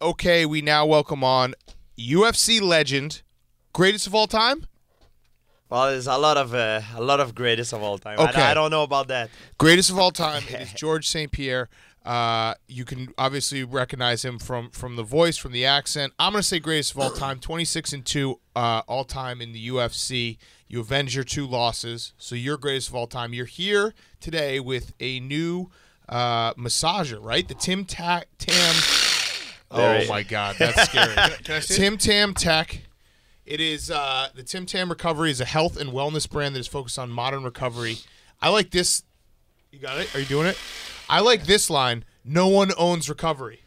okay, we now welcome on UFC legend, greatest of all time? Well, there's a lot of greatest of all time. Okay. I don't know about that. Greatest of all time is George St Pierre. You can obviously recognize him from the voice, from the accent. I'm going to say greatest of all time, 26-2 all time in the UFC. You avenge your 2 losses, so you're greatest of all time. You're here today with a new massager, right? The Tim Tam. Oh my God, that's scary. Can I see Tim Tam Tech. It is the Tim Tam Recovery is a health and wellness brand that is focused on modern recovery. I like this. You got it? Are you doing it? I like this line. No one owns recovery.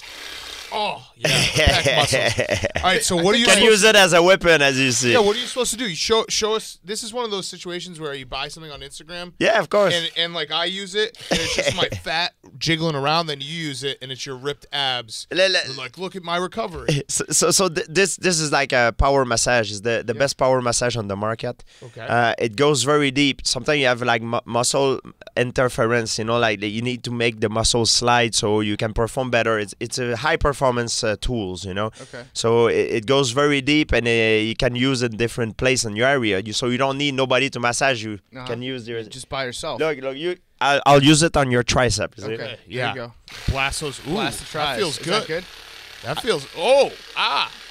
Oh, yeah. Pec muscles. All right, so what do you can use it as a weapon, as you see. Yeah, what are you supposed to do? You show us. This is one of those situations where you buy something on Instagram. Yeah, of course. And like I use it, and it's just my fat jiggling around. Then you use it, and it's your ripped abs. Like, look at my recovery. So this is like a power massage. It's the best power massage on the market. Okay. It goes very deep. Sometimes you have like muscle interference. You know, like you need to make the muscles slide so you can perform better. It's a high performance tools. You know. Okay. So it goes very deep, and you can use it in different place in your area. So you don't need nobody to massage you. You can use your just by yourself. Look, I'll use it on your triceps. Okay. Yeah. There you go. Blast those. Ooh, Blast the tris. that feels Is good. that good? That feels.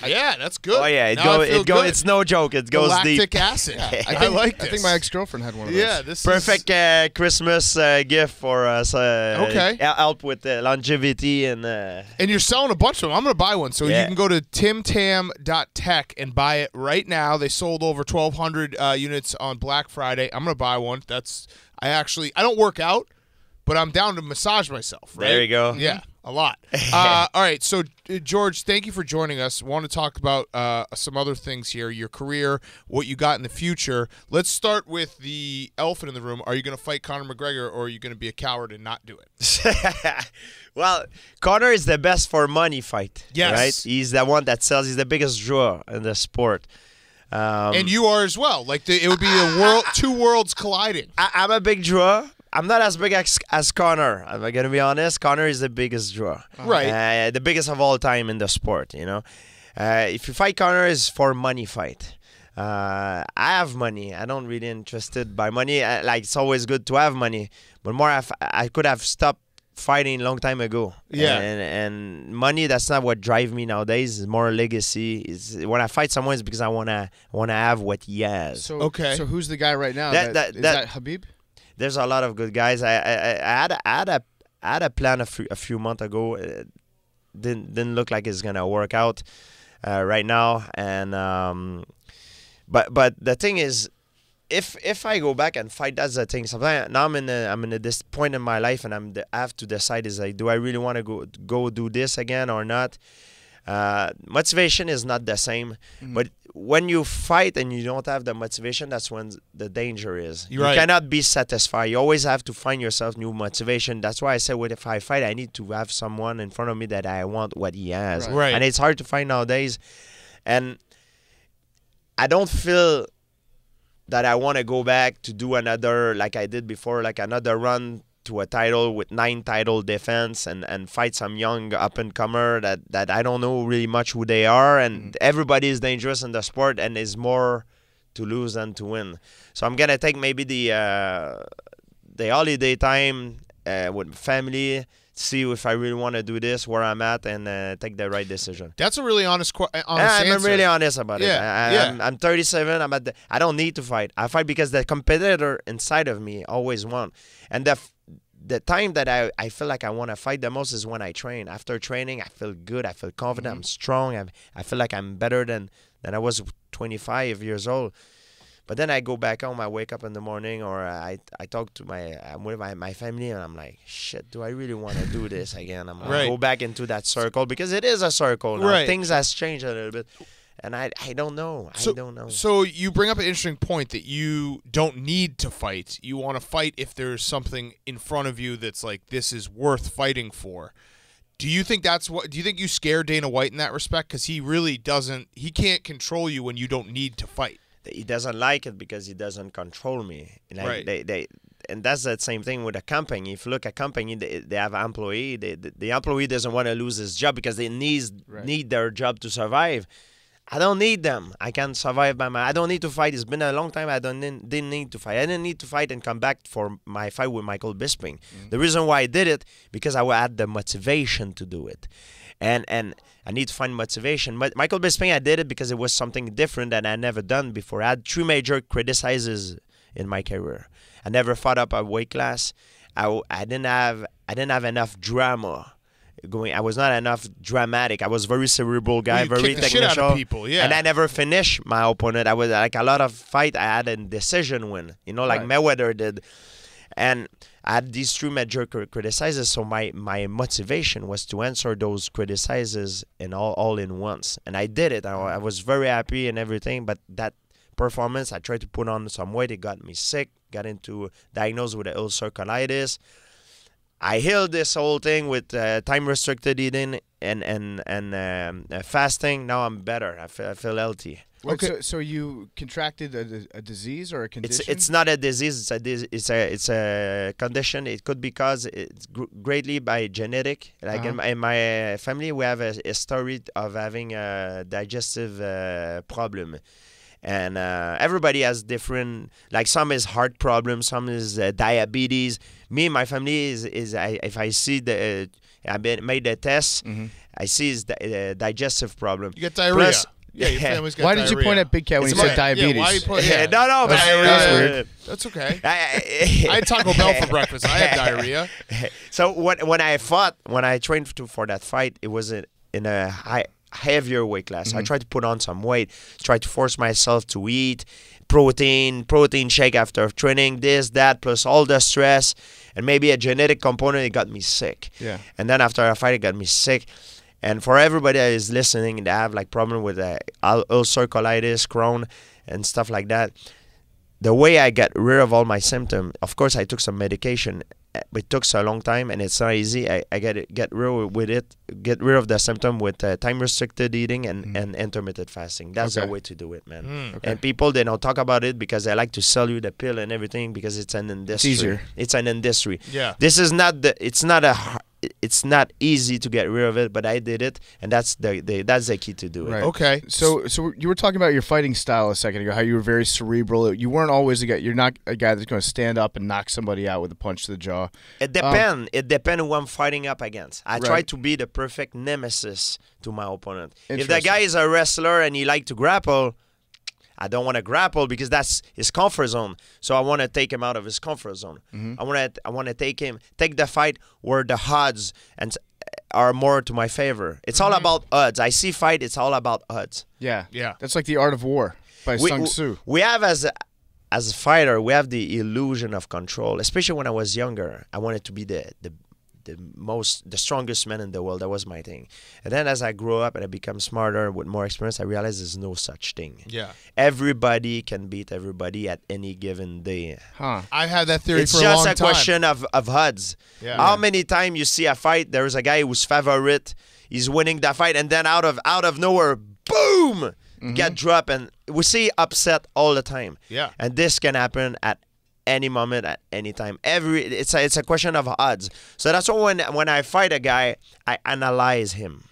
Yeah, that's good. Oh yeah, Now I feel good. It's no joke. It goes Lactic deep. acid. I like this. I think my ex-girlfriend had one of those. Yeah, this Perfect Christmas gift for us. Okay. Help with longevity and. And you're selling a bunch of them. I'm going to buy one. So you can go to timtam.tech and buy it right now. They sold over 1,200 units on Black Friday. I'm going to buy one. I don't work out, but I'm down to massage myself. Right? There you go. Yeah, a lot. All right, so George, thank you for joining us. Want to talk about some other things here, your career, what you got in the future. Let's start with the elephant in the room. Are you going to fight Conor McGregor, or are you going to be a coward and not do it? Well, Conor is the best for money fight. Yes. Right? He's the one that sells. He's the biggest draw in the sport. And you are as well. Like it would be two worlds colliding. I'm a big draw. I'm not as big as Conor. I'm going to be honest. Conor is the biggest draw. Right. The biggest of all time in the sport, you know. If you fight Conor, it's for money fight. I have money. I don't really interested by money. It's always good to have money. But more, I could have stopped fighting a long time ago. Yeah. And money, that's not what drives me nowadays. It's more legacy. When I fight someone, it's because I wanna have what he has. So who's the guy right now? Is that Habib? There's a lot of good guys. I had a plan a few months ago. Didn't look like it's gonna work out right now. And but the thing is, if I go back and fight, that's the thing. Sometimes now I'm in this point in my life, and I have to decide is like, do I really want to go do this again or not? Motivation is not the same, but when you fight and you don't have the motivation, that's when the danger is. You're right. You cannot be satisfied. You always have to find yourself new motivation. That's why I said, if I fight, I need to have someone in front of me that I want what he has. Right. And it's hard to find nowadays. And I don't feel that I want to go back to do another, like I did before, like another run to a title with 9 title defense and fight some young up-and-comer that I don't know really much who they are, and everybody is dangerous in the sport and is more to lose than to win. So I'm going to take maybe the holiday time with family, see if I really want to do this, where I'm at, and take the right decision. That's a really honest answer. I'm really honest about it. Yeah. I'm 37. I don't need to fight. I fight because the competitor inside of me always won. And the time that I feel like I want to fight the most is when I train. After training, I feel good. I feel confident. I'm strong. I feel like I'm better than I was 25 years old. But then I go back home, I wake up in the morning, or I talk to my family, and I'm like, shit, do I really want to do this again? I'm going to go back into that circle, because it is a circle now. Right. Things has changed a little bit. And I don't know. I don't know. So you bring up an interesting point that you don't need to fight. You want to fight if there's something in front of you that's like, this is worth fighting for. Do you think you scare Dana White in that respect? Because he really doesn't. He can't control you when you don't need to fight. He doesn't like it because he doesn't control me. Like, right. and that's the same thing with a company. If you look at company, they have an employee. The employee doesn't want to lose his job because they need their job to survive. I don't need them. I can survive by I don't need to fight. It's been a long time. I didn't need to fight. I didn't need to fight and come back for my fight with Michael Bisping. The reason why I did it, because I had the motivation to do it. And I need to find motivation. But Michael Bisping, I did it because it was something different that I never done before. I had 3 major criticizes in my career. I never fought up a weight class. I didn't have enough drama. I was not enough dramatic. I was very cerebral guy, very technical. Shit out of people, yeah. And I never finished my opponent. I was like a lot of fight. I had a decision win, like Mayweather did. And I had these 3 major criticizes. So my motivation was to answer those criticizes and all in once. And I did it. I was very happy and everything. But that performance, I tried to put on some weight. It got me sick. Got diagnosed with ulcer colitis. I healed this whole thing with time-restricted eating and fasting. Now I'm better. I feel healthy. Okay. So you contracted a disease or a condition? It's not a disease. It's a condition. It could be caused greatly by genetic. Like in my family, we have a story of having a digestive problem. And everybody has different, like some is heart problems, some is diabetes. Me, my family is if I see made the test, I see is digestive problem. You get diarrhea. Plus, your family's got why diarrhea. Did you point at Big Cat when you said diabetes? Yeah, why you point? No, that's weird. That's okay. I had Taco Bell for breakfast. I had diarrhea. So when I trained for that fight, it was in a heavier weight class. I tried to put on some weight, tried to force myself to eat protein shake after training, this, that, plus all the stress and maybe a genetic component. It got me sick. Yeah. And then after a fight, it got me sick. And for everybody that is listening, they have like problem with ulcer colitis, Crohn, and stuff like that. The way I get rid of all my symptoms, of course, I took some medication. It took so a long time, and it's not easy. I get rid of the symptom with time-restricted eating and intermittent fasting. That's the way to do it, man. And people, they don't talk about it because they like to sell you the pill and everything because it's an industry. It's easier. It's an industry. Yeah. This is not it's not easy to get rid of it, but I did it, and that's the key to do it. Right. Okay. So you were talking about your fighting style a second ago, how you were very cerebral. You weren't always a guy. You're not a guy that's going to stand up and knock somebody out with a punch to the jaw. It depends. It depends who I'm fighting up against. I try to be the perfect nemesis to my opponent. If the guy is a wrestler and he like to grapple, I don't want to grapple because that's his comfort zone. So I want to take him out of his comfort zone. I want to take the fight where the odds are more to my favor. It's all about odds. I see fight. It's all about odds. Yeah. That's like The Art of War by Sun Tzu. We have as a fighter, we have the illusion of control. Especially when I was younger, I wanted to be the strongest man in the world. That was my thing. And then as I grow up and I become smarter with more experience, I realize there's no such thing. Yeah. Everybody can beat everybody at any given day. I've had that theory it's for a long time. It's just a question of odds. Yeah. How many times you see a fight, there's a guy who's favorite, he's winning the fight, and then out of nowhere, boom, get dropped, and we see upset all the time. Yeah. And this can happen at any moment, at any time. It's a question of odds. So that's why when I fight a guy, I analyze him.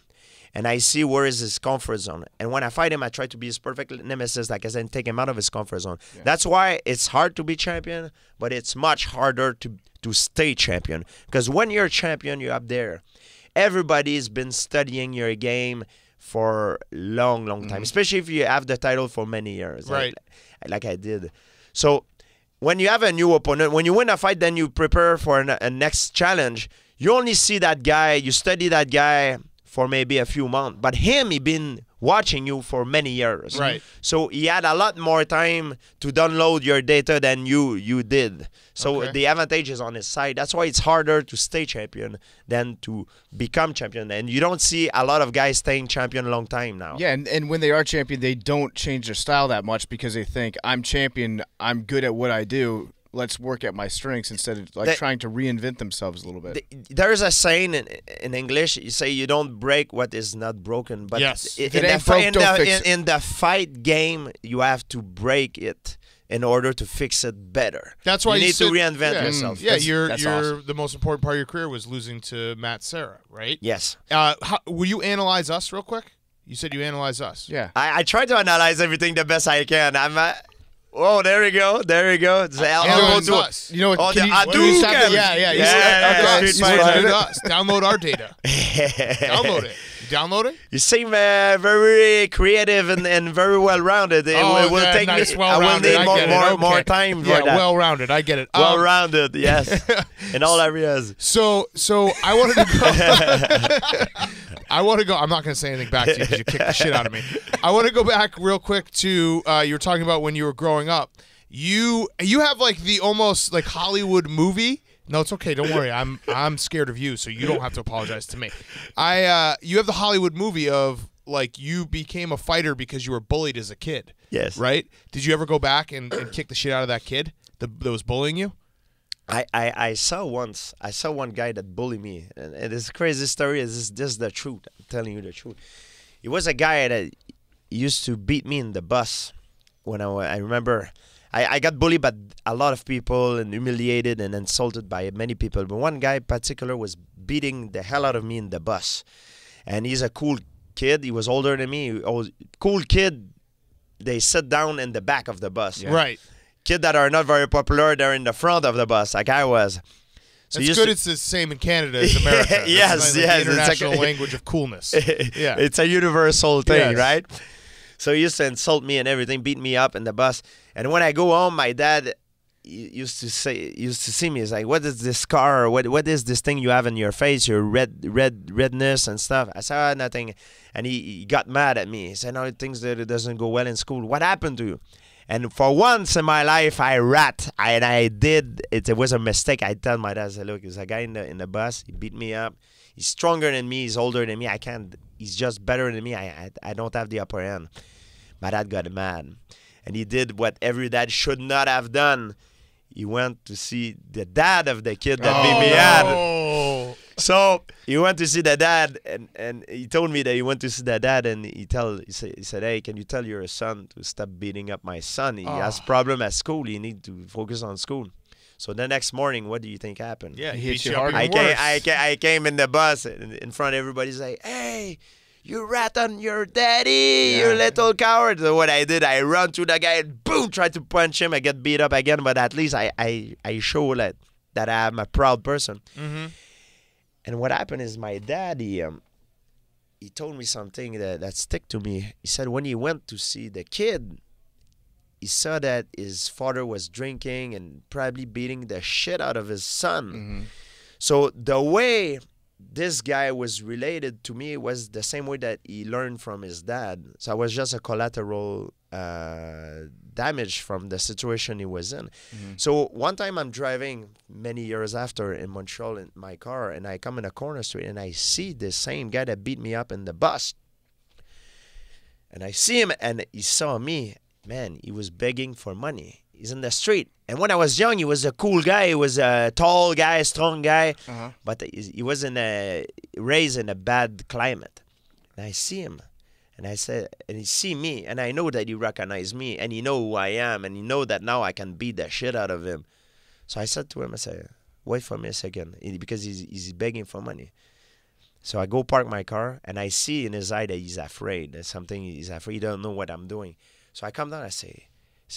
And I see where is his comfort zone. And when I fight him, I try to be his perfect nemesis, like I said, and take him out of his comfort zone. Yeah. That's why it's hard to be champion, but it's much harder to stay champion. Because when you're a champion, you're up there. Everybody's been studying your game for long time, especially if you have the title for many years, right? Like I did. So when you have a new opponent, when you win a fight, then you prepare for a next challenge. You only see that guy, you study that guy for maybe a few months. But he been watching you for many years. Right. So he had a lot more time to download your data than you did. So the advantage is on his side. That's why it's harder to stay champion than to become champion. And you don't see a lot of guys staying champion a long time now. Yeah, and when they are champion, they don't change their style that much because they think, I'm champion, I'm good at what I do. Let's work at my strengths instead of trying to reinvent themselves a little bit. There's a saying in English, you say you don't break what is not broken. But yes. in the fight game, you have to break it. in order to fix it better. That's why you need said, to reinvent yourself. Yeah, you're awesome. the most important part of your career was losing to Matt Serra, right? Yes. Will you analyze us real quick? You said you analyze us. Yeah. I try to analyze everything the best I can. Oh, there we go. There we go. Analyze us. You know what? Oh, Can the you Hadouken! Yeah. Street Fighter. Us. Download our data. Download it. You download it? You seem very creative and very well-rounded. It will take nice, me. I will need more time for that. Well-rounded. I get it. Well-rounded, yes, in all areas. So I wanted to go. I want to go. I'm not going to say anything back to you because you kicked the shit out of me. I want to go back real quick to you were talking about when you were growing up. You have like the almost like Hollywood movie. No, it's okay. Don't worry. I'm scared of you, so you don't have to apologize to me. You have the Hollywood movie of like you became a fighter because you were bullied as a kid. Yes. Right? Did you ever go back and kick the shit out of that kid that was bullying you? I saw one guy that bullied me, and this crazy story is this the truth. I'm telling you the truth. He was a guy that used to beat me in the bus when I remember. I got bullied by a lot of people and humiliated and insulted by many people. But one guy in particular was beating the hell out of me in the bus. And he's a cool kid. He was older than me. Cool kid. They sit down in the back of the bus. Yeah. Right. Kids that are not very popular, they're in the front of the bus like I was. So it's good it's the same in Canada as America. Yes. The international language of coolness. Yeah. It's a universal thing, Yes. right? So he used to insult me and everything, beat me up in the bus. And when I go home, my dad used to see me. He's like, "What is this scar? Or what is this thing you have in your face? Your redness and stuff." I said, "Nothing." And he got mad at me. He said, "No, things that it doesn't go well in school. What happened to you?" And for once in my life, I did. It was a mistake. I tell my dad, I said, "Look, there's a guy in the bus. He beat me up. He's stronger than me. He's older than me. I can't. He's just better than me. I don't have the upper hand." My dad got mad. And he did what every dad should not have done. He went to see the dad of the kid that beat me up. So he went to see the dad, and he told me that he went to see the dad, and he said, "Hey, can you tell your son to stop beating up my son? He has problem at school. He need to focus on school." So the next morning, what do you think happened? Yeah, he hit you hard. hard. I came in the bus in front of everybody's like, "Hey, you rat on your daddy, you little coward." So what I did, I run to the guy and boom, tried to punch him. I get beat up again, but at least I show that I'm a proud person. Mm-hmm. And what happened is my dad, he told me something that stick to me. He said when he went to see the kid, he saw that his father was drinking and probably beating the shit out of his son. Mm-hmm. So the way this guy was related to me was the same way that he learned from his dad. So I was just a collateral damage from the situation he was in. Mm-hmm. So one time I'm driving many years after in Montreal in my car, and I come in a corner street and I see this same guy that beat me up in the bus. And I see him, and he saw me. Man, he was begging for money. He's in the street. And when I was young, he was a cool guy. He was a tall guy, strong guy. Uh-huh. But he was raised in a bad climate. And I see him. And I said, and he see me. And I know that he recognized me. And he know who I am. And he know that now I can beat the shit out of him. So I said to him, I said, "Wait for me a second." Because he's begging for money. So I go park my car. And I see in his eye that he's afraid. There's something he's afraid. He don't know what I'm doing. So I come down. I say,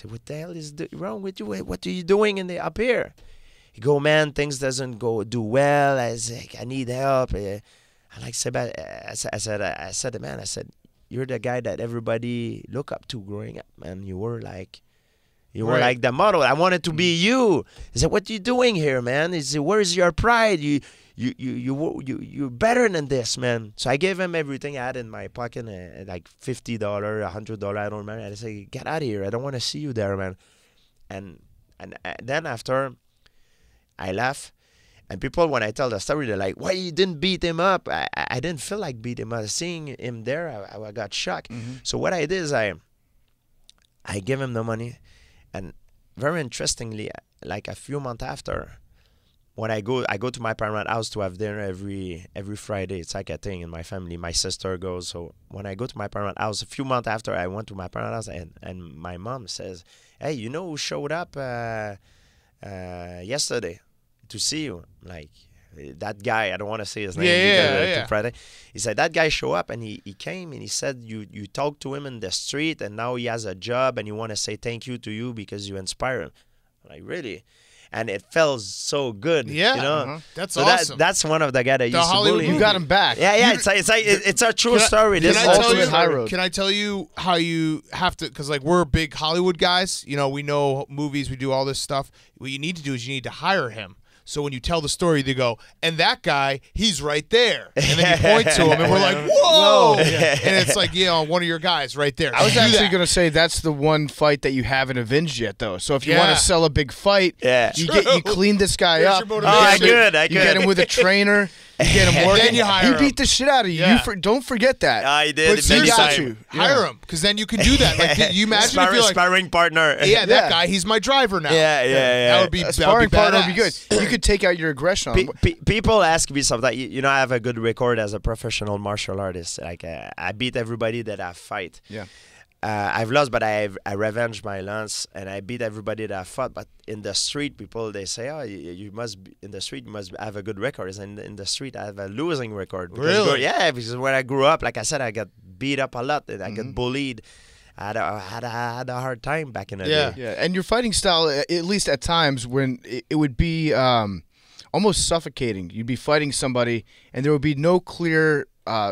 "What the hell is wrong with you? What are you doing up here?" He go, "Man, things doesn't do well. I say, I need help." I said, "Man, you're the guy that everybody look up to growing up, man. You were like the model. I wanted to be you." He said, "What are you doing here, man?" He said, "Where's your pride? You're better than this, man." So I gave him everything I had in my pocket, like $50, $100, I don't remember. I said, "Get out of here. I don't want to see you there, man." And then after, I left. And people, when I tell the story, they're like, "Why you didn't beat him up?" I didn't feel like beating him up. Seeing him there, I got shocked. Mm-hmm. So what I did is I gave him the money. And very interestingly, like a few months after, when I go to my parents' house to have dinner every Friday. It's like a thing in my family. My sister goes. So when I go to my parents' house, a few months after I went to my parents' house, and my mom says, "Hey, you know who showed up yesterday to see you?" Like, that guy, I don't want to say his name. Yeah. Friday. He said that guy show up, and he came and he said you talked to him in the street, and now he has a job, and he want to say thank you to you because you inspire him. Like, really? And it felt so good. Yeah, you know? That's so awesome. That's one of the guys that used to Hollywood bully me. You got him back. Yeah. It's a true story. This is ultimate high road. Can I tell you how you have to? Because like we're big Hollywood guys. You know, we know movies. We do all this stuff. What you need to do is you need to hire him. So when you tell the story, they go, and that guy, he's right there. And then you point to him, and we're like, whoa! And it's like, one of your guys right there. I was actually going to say that's the one fight that you haven't avenged yet, though. So if you want to sell a big fight, you clean this guy up. I could. You get him with a trainer. You get him working. Then you hire him. He beat the shit out of you. Yeah. Don't forget that. I did. But seriously, got you. hire him, because then you can do that. Like, can you imagine if you're like, sparring partner. yeah, that guy, he's my driver now. Yeah. That would be A sparring partner would be good. badass. You could take out your aggression on him. People ask me sometimes. You know, I have a good record as a professional martial artist. Like, I beat everybody that I fight. Yeah. I've lost, but I revenged my loss, and I beat everybody that I fought. But in the street, people, they say, "Oh, you must be, in the street, you must have a good record." And in the street, I have a losing record. Really? Because when I grew up, like I said, I got beat up a lot, and I got bullied. I had a hard time back in the day. Yeah, and your fighting style, at least at times, when it would be almost suffocating. You'd be fighting somebody, and there would be no clear,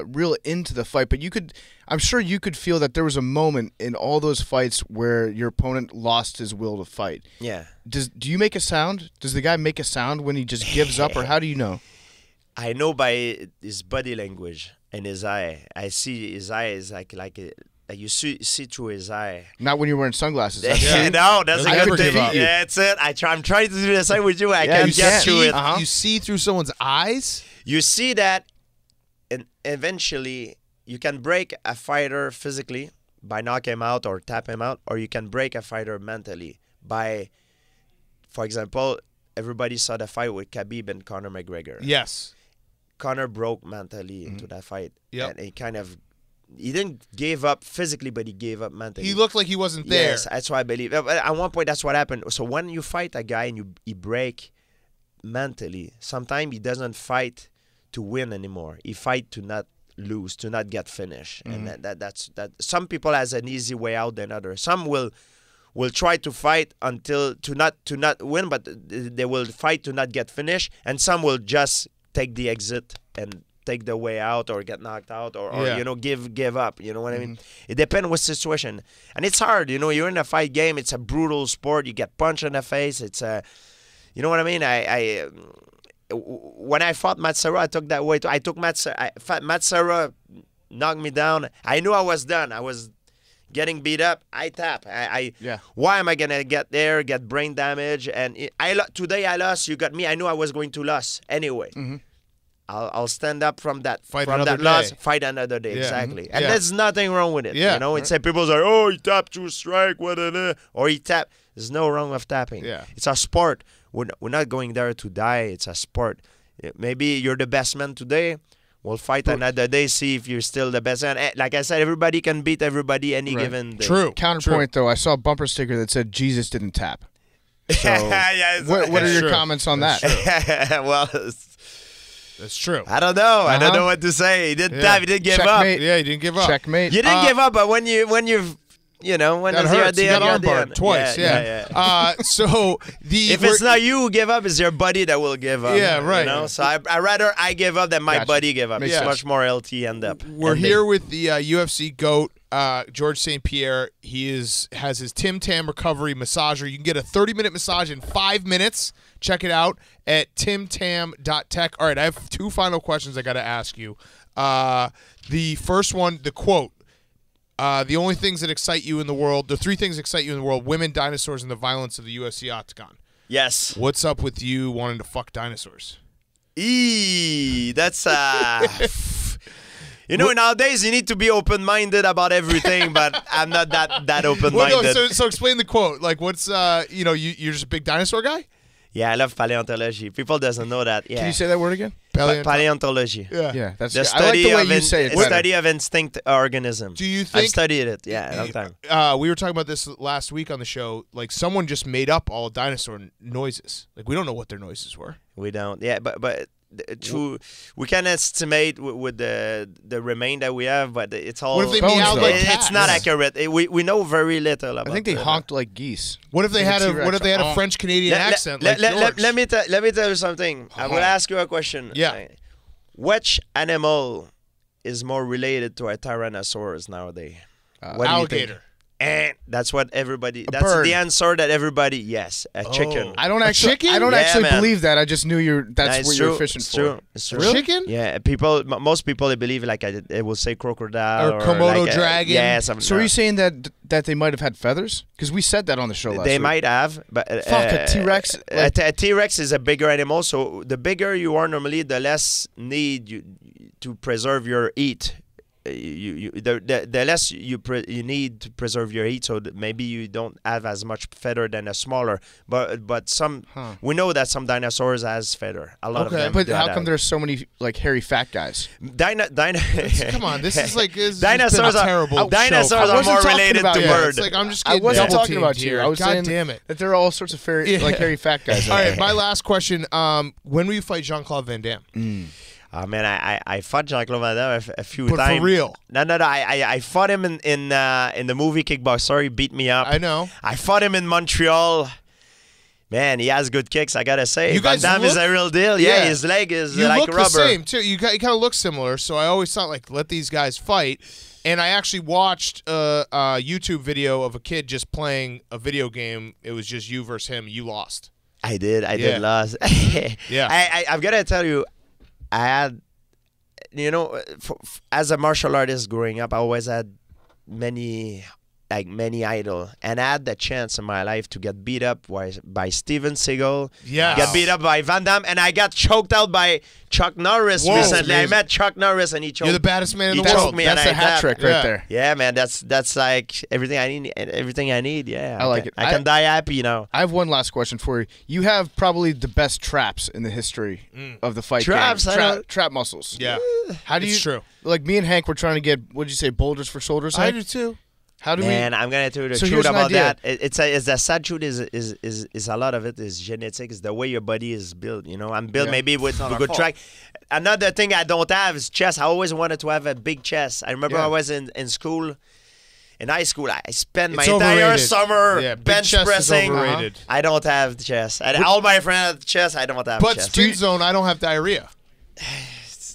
real end to the fight. But I'm sure you could feel that there was a moment in all those fights where your opponent lost his will to fight. Yeah. Do you make a sound? Does the guy make a sound when he just gives up, or how do you know? I know by his body language and his eye. I see his eye is like you see through his eye. Not when you're wearing sunglasses. That's No, that's I a never good thing. give up. Yeah, that's it. I'm trying to do the same with you. I can't get through it. You see through someone's eyes? You see that, and eventually you can break a fighter physically by knock him out or tap him out, or you can break a fighter mentally by, for example, everybody saw the fight with Khabib and Conor McGregor. Yes. Conor broke mentally into that fight. Yep. And he didn't give up physically, but he gave up mentally. He looked like he wasn't there. Yes, that's what I believe. At one point, that's what happened. So when you fight a guy and he break mentally, sometimes he doesn't fight to win anymore. He fight to not lose, to not get finished. And that's some people has an easy way out than others. Some will try to fight until to not win, but they will fight to not get finished, and some will just take the exit and take the way out or get knocked out or give up. You know what I mean? It depends what situation. And it's hard, you're in a fight game. It's a brutal sport. You get punched in the face. It's you know what I mean? When I fought Matt Serra, I took that way too. I took Matt Serra knocked me down. I knew I was done. I was getting beat up. I tap. Why am I gonna get there? Get brain damage? And today I lost. You got me. I knew I was going to lose anyway. I'll stand up from that loss. Fight another day. Exactly. And there's nothing wrong with it. It's like people say, "Oh, he tapped to strike," or he tapped. There's no wrong with tapping. It's a sport. We're not going there to die. It's a sport. Maybe you're the best man today. We'll fight another day, see if you're still the best. And like I said, everybody can beat everybody any given day. True. Counterpoint, though, I saw a bumper sticker that said Jesus didn't tap. So what are your comments on that? Well, that's true. I don't know. I don't know what to say. He didn't tap. He didn't give up. Yeah, he didn't give up. Checkmate. You didn't give up, but when when that hurts. You got armbarred twice. Yeah. So if it's not you who give up, it's your buddy that will give up. Yeah, right. So I rather I give up than my buddy give up. It's much more healthy end up. We're here with the UFC GOAT, George St Pierre. He has his Tim Tam recovery massager. You can get a 30-minute massage in 5 minutes. Check it out at timtam.tech. All right, I have two final questions I got to ask you. The first one, the quote. The only things that excite you in the world, the three things that excite you in the world: women, dinosaurs, and the violence of the UFC octagon. Yes. What's up with you wanting to fuck dinosaurs? That's nowadays you need to be open-minded about everything, but I'm not that open-minded. Well, no, so explain the quote. Like, what's you're just a big dinosaur guy? Yeah, I love paleontology. People doesn't know that. Yeah. Can you say that word again? Paleontology. Yeah. Yeah, that's The good. I like study the way of you say it. the better. study of instinct organism. Do you I've think studied it? Yeah, a long time. we were talking about this last week on the show? Like someone just made up all dinosaur noises. Like we don't know what their noises were. We don't. Yeah, but true. We can estimate with the remain that we have, but it's all. What if they Bones, meowed though. like it's cats? not accurate. We know very little about. I think they it. honked like geese. What if they Like had a a T-Rex. What if they had a Oh. French Canadian accent? Like let me tell you something. I will ask you a question. Yeah. Which animal is more related to a Tyrannosaurus nowadays? What do you alligator. think? That's what everybody. A That's bird. the answer that everybody. Yes, a chicken. I don't A actually. chicken? I don't Yeah, actually man. believe that. I just knew that's it's what true. you're fishing It's for. true. It's true. Really? Chicken? Yeah, most people they believe like it will say crocodile Or Komodo like dragon. Yeah, something. So are you saying that they might have had feathers? Because we said that on the show last They week. might have, but Fuck, a T-Rex, like- a T-Rex is a bigger animal. So the bigger you are normally, the less need you to preserve your heat. The less you need to preserve your heat, so that maybe you don't have as much feather than a smaller. But some we know that some dinosaurs has feather. A lot of them. But do how that. come there's so many like hairy fat guys? Come on, this is like this Dinosaurs a are terrible dinosaurs show. I are wasn't more talking related about to you. bird. It's like I'm just I getting wasn't double talking teamed about you. here. I was God saying damn it. that there are all sorts of like hairy fat guys. All out right, there. my last question. When will you fight Jean-Claude Van Damme? Oh man, I fought Jean-Claude Van Damme a few But times. for real? No. I fought him in the movie Kickboxer. He beat me up. I know. I fought him in Montreal. Man, he has good kicks. I gotta say, You guys Van Damme is look- a real deal. Yeah. Yeah, his leg is You like look rubber. the same too. You kind of look similar, so I always thought like let these guys fight. And I actually watched a YouTube video of a kid just playing a video game. It was just you versus him. You lost. I did Yeah. lose. Yeah. I've gotta tell you, I had, as a martial artist growing up, I always had many idol, and I had the chance in my life to get beat up by Steven Seagal, Yes. get beat up by Van Damme, and I got choked out by Chuck Norris Whoa, recently. I amazing. met Chuck Norris, and he choked. You're the baddest man in he the choked world. me, That's and a I hat tapped. trick Yeah. right there. Yeah, man, that's like everything I need. Yeah, I like it. I can die happy now. I have one last question for you. You have probably the best traps in the history of the fight Traps, game. I don't- Trap muscles. Yeah. How do you? It's true. Like me and Hank were trying to get. What did you say? Boulders for shoulders. I Hank? do too. How do Man, I'm gonna tell you the So truth here's an about idea. that. It's the sad truth is a lot of it is genetic. It's the way your body is built. I'm built Yeah. maybe with not a our good fault. track. Another thing I don't have is chest. I always wanted to have a big chest. I remember Yeah. I was in school. In high school, I spent my It's entire overrated. summer Yeah, big bench chest is pressing. overrated. I don't have the chest. And all my friends have the chest. I don't have But chest. spin zone, I don't have diarrhea.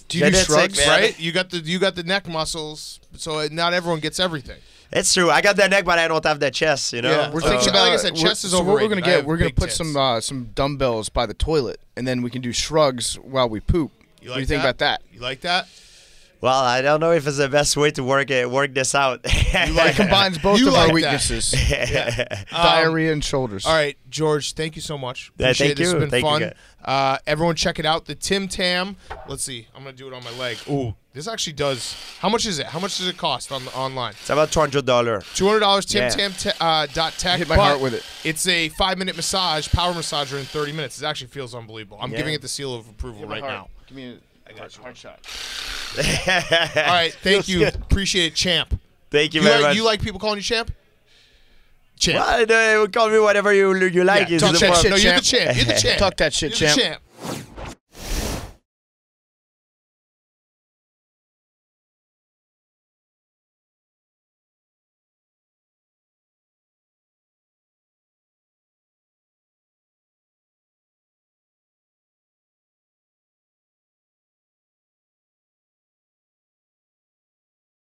Do you do Genetic, shrugs? man. Right? You got the neck muscles, so not everyone gets everything. It's true. I got the neck, but I don't have the chest. Yeah. We're So, thinking like about. I said, chest is so what we're overrated. gonna I get. have We're gonna big put tits. some dumbbells by the toilet, and then we can do shrugs while we poop. What do you like think that? about that? You like that? Well, I don't know if it's the best way to work this out. It combines both You of like our that. weaknesses: Yeah. diarrhea and shoulders. All right, George. Thank you so much. Yeah, Appreciate thank it. This you. has been Thank you, fun. Everyone, check it out. The Tim Tam. Let's see. I'm gonna do it on my leg. Ooh, this actually does. How much is it? How much does it cost online? It's about $200. $200. Yeah. TimTam.tech. Hit my heart with it. It's a 5-minute massage, power massager in 30 minutes. It actually feels unbelievable. I'm Yeah. giving it the seal of approval right now. Give me a heart shot. All right, thank you. Appreciate it, champ. Thank you very much. You like people calling you champ? Champ. Well, call me whatever you like. Yeah, It's talk the that fun. shit, no, you're the champ. champ. You're the champ. Talk that shit, You're the champ. champ.